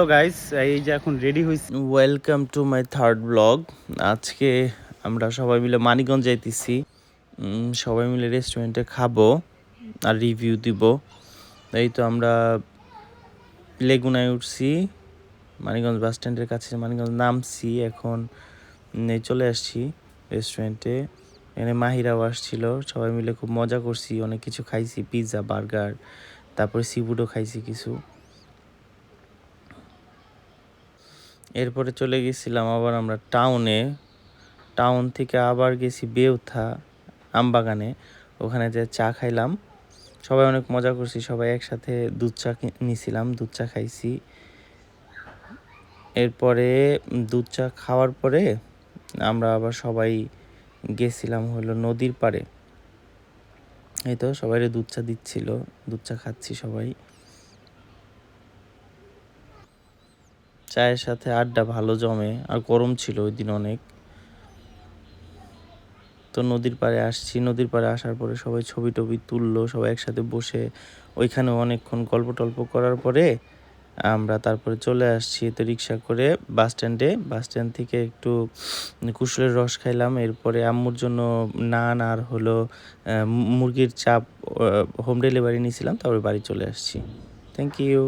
তো গাইস এই যে এখন রেডি হইছি, welcome to my third blog. আজকে আমরা সবাই মিলে মানিকগঞ্জ যাইতেছি। সবাই মিলে রেস্টুরেন্টে খাবো আর রিভিউ দিব। এই তো আমরা লেগুনায় উঠছি, মানিকগঞ্জ বাস স্ট্যান্ডের কাছে মানিকগঞ্জ নামছি। এখন চলে আসছি রেস্টুরেন্টে। এখানে মাহিরাও আসছিল, সবাই মিলে খুব মজা করছি, অনেক কিছু খাইছি, পিৎজা, বার্গার, তারপরে সিফুডও খাইছি কিছু। এরপরে চলে গেছিলাম আবার আমরা টাউন থেকে আবার গেছি বেউথা আমবাগানে, ওখানে যে চা খাইলাম, সবাই অনেক মজা করছি, সবাই একসাথে দুধ চা নিছিলাম, দুধ চা খাইছি। এরপরে দুধ চা খাওয়ার পরে আমরা আবার সবাই গেছিলাম হলো নদীর পাড়ে। এই তো সবাই দুধ চা দিচ্ছিল, দুধ চা খাচ্ছি সবাই। চায়ের সাথে আড্ডা ভালো জমে, আর গরম ছিল ওই দিন অনেক। তো নদীর পাড়ে আসছি, নদীর পাড়ে আসার পরে সবাই ছবি টবি তুললো, সবাই একসাথে বসে ওইখানে অনেকক্ষণ গল্প টল্প করার পরে আমরা তারপরে চলে আসছি তো রিক্সা করে বাস স্ট্যান্ড থেকে একটু কুশলের রস খাইলাম। এরপরে আম্মুর জন্য নান আর হলো মুরগির চাপ হোম ডেলিভারি নিয়েছিলাম, তারপরে বাড়ি চলে আসছি। Thank you.